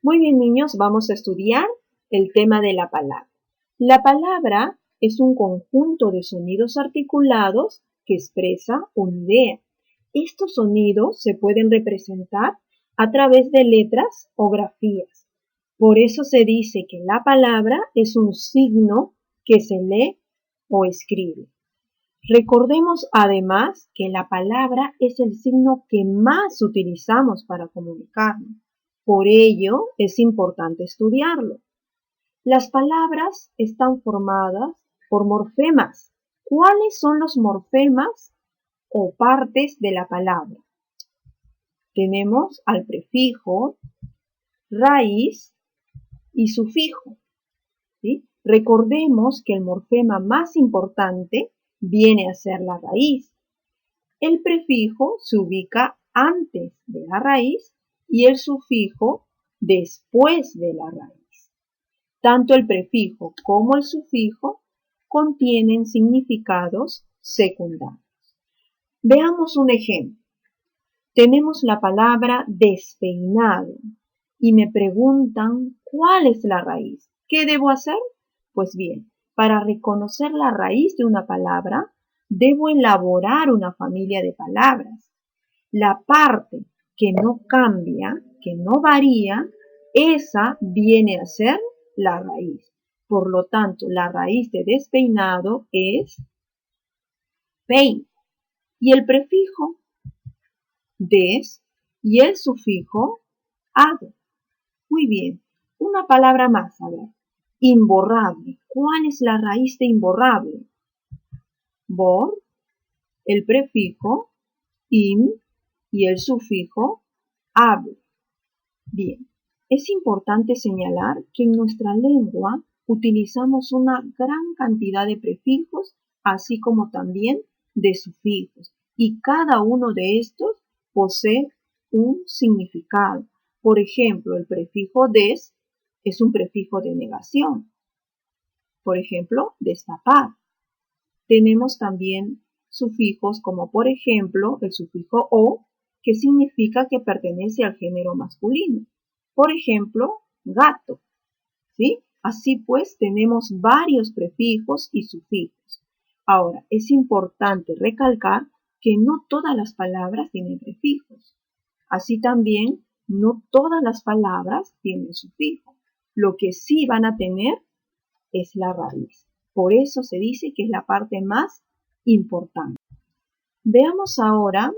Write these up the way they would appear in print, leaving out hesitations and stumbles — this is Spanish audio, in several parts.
Muy bien, niños, vamos a estudiar el tema de la palabra. La palabra es un conjunto de sonidos articulados que expresa una idea. Estos sonidos se pueden representar a través de letras o grafías. Por eso se dice que la palabra es un signo que se lee o escribe. Recordemos además que la palabra es el signo que más utilizamos para comunicarnos. Por ello es importante estudiarlo. Las palabras están formadas por morfemas. ¿Cuáles son los morfemas o partes de la palabra? Tenemos al prefijo, raíz y sufijo. ¿Sí? Recordemos que el morfema más importante viene a ser la raíz. El prefijo se ubica antes de la raíz y el sufijo después de la raíz. Tanto el prefijo como el sufijo contienen significados secundarios. Veamos un ejemplo. Tenemos la palabra despeinado y me preguntan ¿cuál es la raíz? ¿Qué debo hacer? Pues bien, para reconocer la raíz de una palabra, debo elaborar una familia de palabras. La parte que no cambia, que no varía, esa viene a ser la raíz. Por lo tanto, la raíz de despeinado es pein. Y el prefijo des y el sufijo ado. Muy bien. Una palabra más, a ver. Imborrable. ¿Cuál es la raíz de imborrable? Bor, el prefijo im y el sufijo able. Bien. Es importante señalar que en nuestra lengua utilizamos una gran cantidad de prefijos, así como también de sufijos, y cada uno de estos posee un significado. Por ejemplo, el prefijo des es un prefijo de negación. Por ejemplo, destapar. Tenemos también sufijos como por ejemplo el sufijo o, que significa que pertenece al género masculino. Por ejemplo, gato. ¿Sí? Así pues, tenemos varios prefijos y sufijos. Ahora, es importante recalcar que no todas las palabras tienen prefijos. Así también, no todas las palabras tienen sufijo. Lo que sí van a tener es la raíz. Por eso se dice que es la parte más importante. Veamos ahora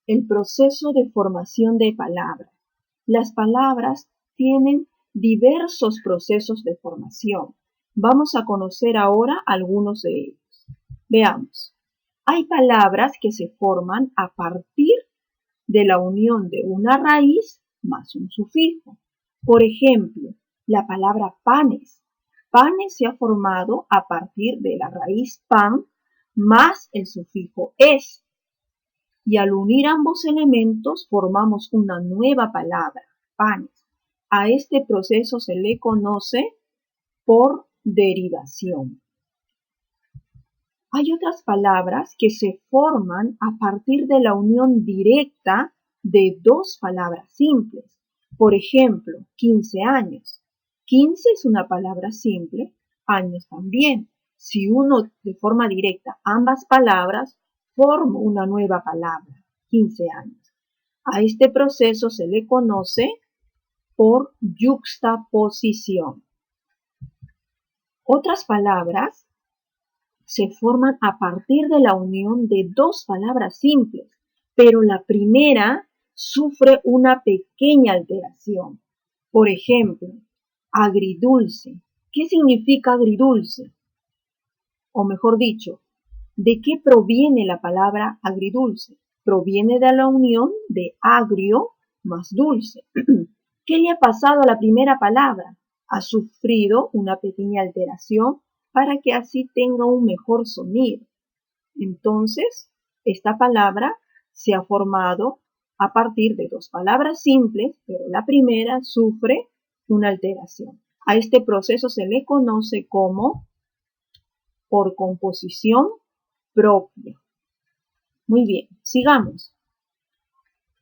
el proceso de formación de palabras. Las palabras tienen diversos procesos de formación. Vamos a conocer ahora algunos de ellos. Veamos. Hay palabras que se forman a partir de la unión de una raíz más un sufijo. Por ejemplo, la palabra panes. Panes se ha formado a partir de la raíz pan más el sufijo es. Y al unir ambos elementos formamos una nueva palabra, panes. A este proceso se le conoce por derivación. Hay otras palabras que se forman a partir de la unión directa de dos palabras simples. Por ejemplo, 15 años. 15 es una palabra simple, años también. Si uno de forma directa ambas palabras, forma una nueva palabra, 15 años. A este proceso se le conoce por yuxtaposición. Otras palabras se forman a partir de la unión de dos palabras simples, pero la primera sufre una pequeña alteración. Por ejemplo, agridulce. ¿Qué significa agridulce? O mejor dicho, ¿de qué proviene la palabra agridulce? Proviene de la unión de agrio más dulce. ¿Qué le ha pasado a la primera palabra? Ha sufrido una pequeña alteración para que así tenga un mejor sonido. Entonces, esta palabra se ha formado a partir de dos palabras simples, pero la primera sufre una alteración. A este proceso se le conoce como por composición propia. Muy bien, sigamos.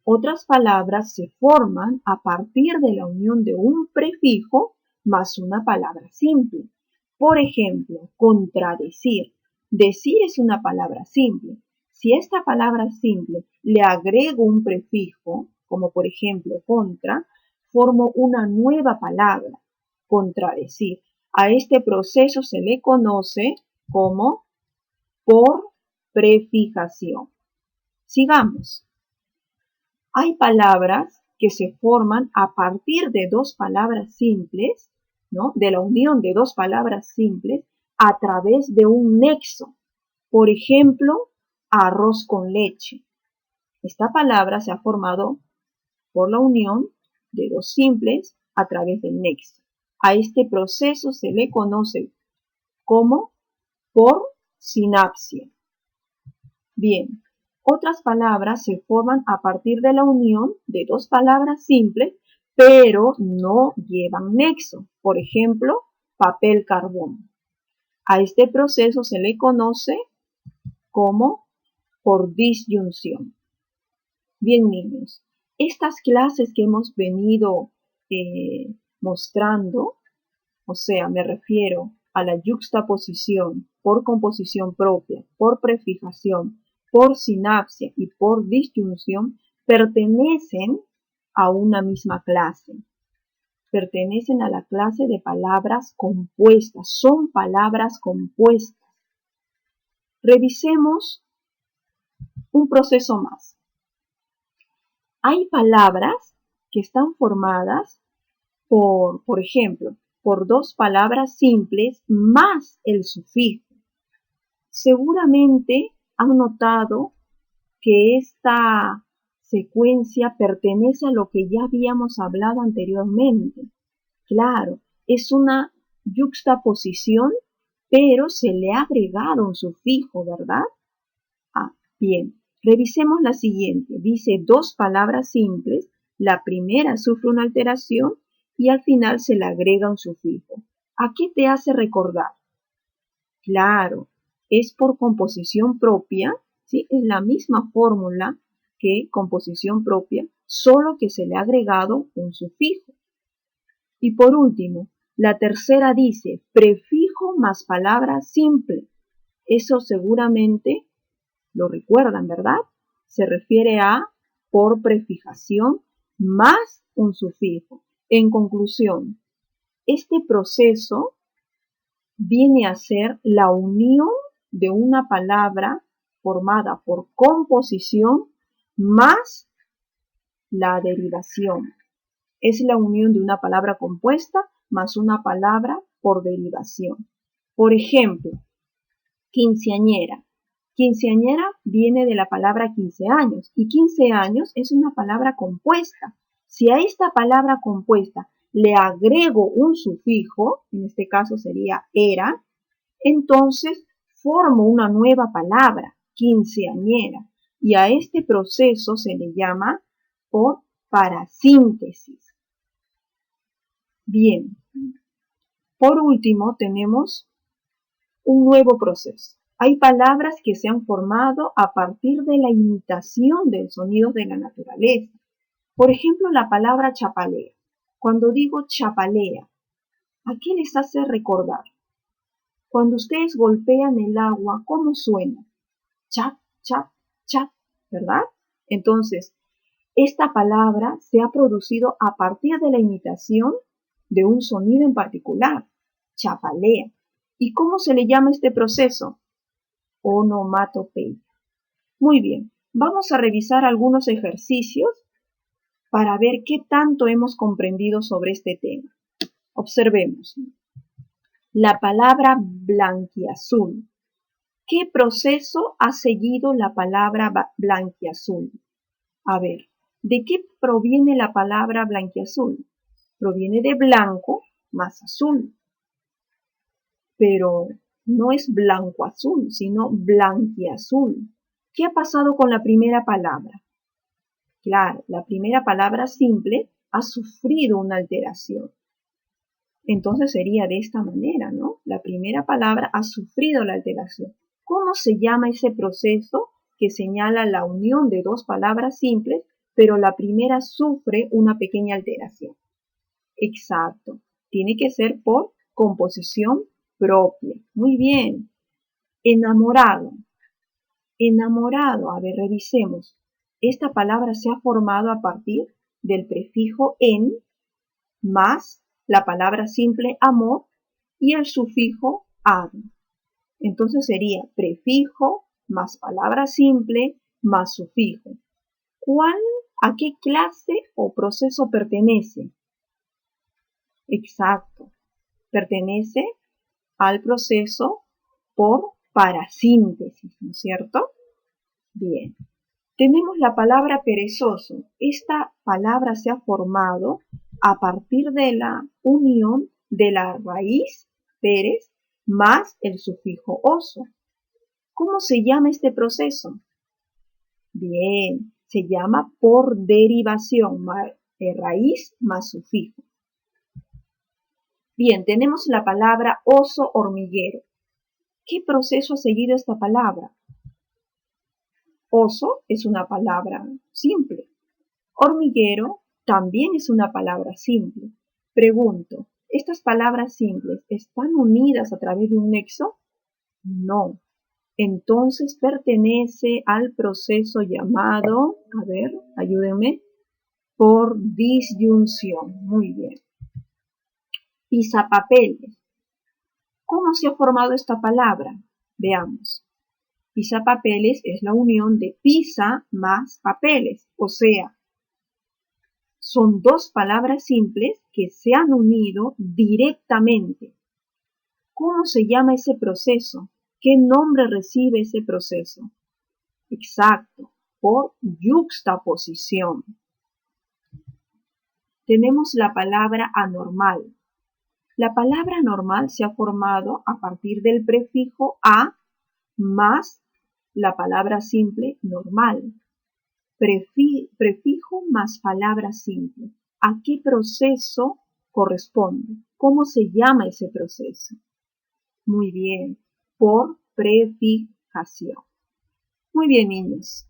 Otras palabras se forman a partir de la unión de un prefijo más una palabra simple. Por ejemplo, contradecir. Decir es una palabra simple. Si a esta palabra simple le agrego un prefijo, como por ejemplo contra, formo una nueva palabra, contradecir. A este proceso se le conoce como por prefijación. Sigamos. Hay palabras que se forman a partir de dos palabras simples, ¿no? De la unión de dos palabras simples a través de un nexo. Por ejemplo, arroz con leche. Esta palabra se ha formado por la unión de dos simples a través del nexo. A este proceso se le conoce como por sinapsia. Bien, otras palabras se forman a partir de la unión de dos palabras simples, pero no llevan nexo. Por ejemplo, papel carbón. A este proceso se le conoce como por disyunción. Bien, niños, estas clases que hemos venido mostrando, o sea, me refiero a la yuxtaposición por composición propia, por prefijación, por sinapsia y por disyunción, pertenecen a una misma clase. Pertenecen a la clase de palabras compuestas, son palabras compuestas. Revisemos un proceso más. Hay palabras que están formadas por ejemplo, por dos palabras simples más el sufijo. Seguramente han notado que esta secuencia pertenece a lo que ya habíamos hablado anteriormente. Claro, es una yuxtaposición, pero se le ha agregado un sufijo, ¿verdad? Bien, revisemos la siguiente. Dice dos palabras simples, la primera sufre una alteración y al final se le agrega un sufijo. ¿A qué te hace recordar? Claro, es por composición propia, ¿sí? Es la misma fórmula que composición propia, solo que se le ha agregado un sufijo. Y por último, la tercera dice prefijo más palabra simple. Eso seguramente lo recuerdan, ¿verdad? Se refiere a por prefijación más un sufijo. En conclusión, este proceso viene a ser la unión de una palabra formada por composición más la derivación. Es la unión de una palabra compuesta más una palabra por derivación. Por ejemplo, quinceañera. Quinceañera viene de la palabra 15 años y 15 años es una palabra compuesta. Si a esta palabra compuesta le agrego un sufijo, en este caso sería era, entonces formo una nueva palabra, quinceañera, y a este proceso se le llama por parasíntesis. Bien, por último tenemos un nuevo proceso. Hay palabras que se han formado a partir de la imitación de sonidos de la naturaleza. Por ejemplo, la palabra chapalea. Cuando digo chapalea, ¿a qué les hace recordar? Cuando ustedes golpean el agua, ¿cómo suena? Chap, chap, chap, ¿verdad? Entonces, esta palabra se ha producido a partir de la imitación de un sonido en particular, chapalea. ¿Y cómo se le llama este proceso? Onomatopeya. Muy bien, vamos a revisar algunos ejercicios para ver qué tanto hemos comprendido sobre este tema. Observemos. La palabra blanquiazul. ¿Qué proceso ha seguido la palabra blanquiazul? A ver, ¿de qué proviene la palabra blanquiazul? Proviene de blanco más azul. Pero no es blanco azul, sino blanquiazul. ¿Qué ha pasado con la primera palabra? Claro, la primera palabra simple ha sufrido una alteración. Entonces sería de esta manera, ¿no? La primera palabra ha sufrido la alteración. ¿Cómo se llama ese proceso que señala la unión de dos palabras simples pero la primera sufre una pequeña alteración. Exacto. Tiene que ser por composición propia. Muy bien. Enamorado. Enamorado. A ver, revisemos. Esta palabra se ha formado a partir del prefijo en más la palabra simple amor y el sufijo ado. Entonces sería prefijo más palabra simple más sufijo. ¿A qué clase o proceso pertenece? Exacto. Pertenece al proceso por parasíntesis, ¿no es cierto? Bien. Tenemos la palabra perezoso. Esta palabra se ha formado a partir de la unión de la raíz Pérez más el sufijo oso. ¿Cómo se llama este proceso? Bien, se llama por derivación, raíz más sufijo. Bien, tenemos la palabra oso hormiguero. ¿Qué proceso ha seguido esta palabra? Oso es una palabra simple. Hormiguero también es una palabra simple. Pregunto, ¿estas palabras simples están unidas a través de un nexo? No. Entonces pertenece al proceso llamado, a ver, ayúdenme, por disyunción. Muy bien. Pisapapeles. ¿Cómo se ha formado esta palabra? Veamos. Pisapapeles es la unión de pisa más papeles, o sea, son dos palabras simples que se han unido directamente. ¿Cómo se llama ese proceso? ¿Qué nombre recibe ese proceso? Exacto, por yuxtaposición. Tenemos la palabra anormal. La palabra anormal se ha formado a partir del prefijo a más la palabra simple normal. Prefijo más palabra simple. ¿A qué proceso corresponde? ¿Cómo se llama ese proceso? Muy bien, por prefijación. Muy bien, niños.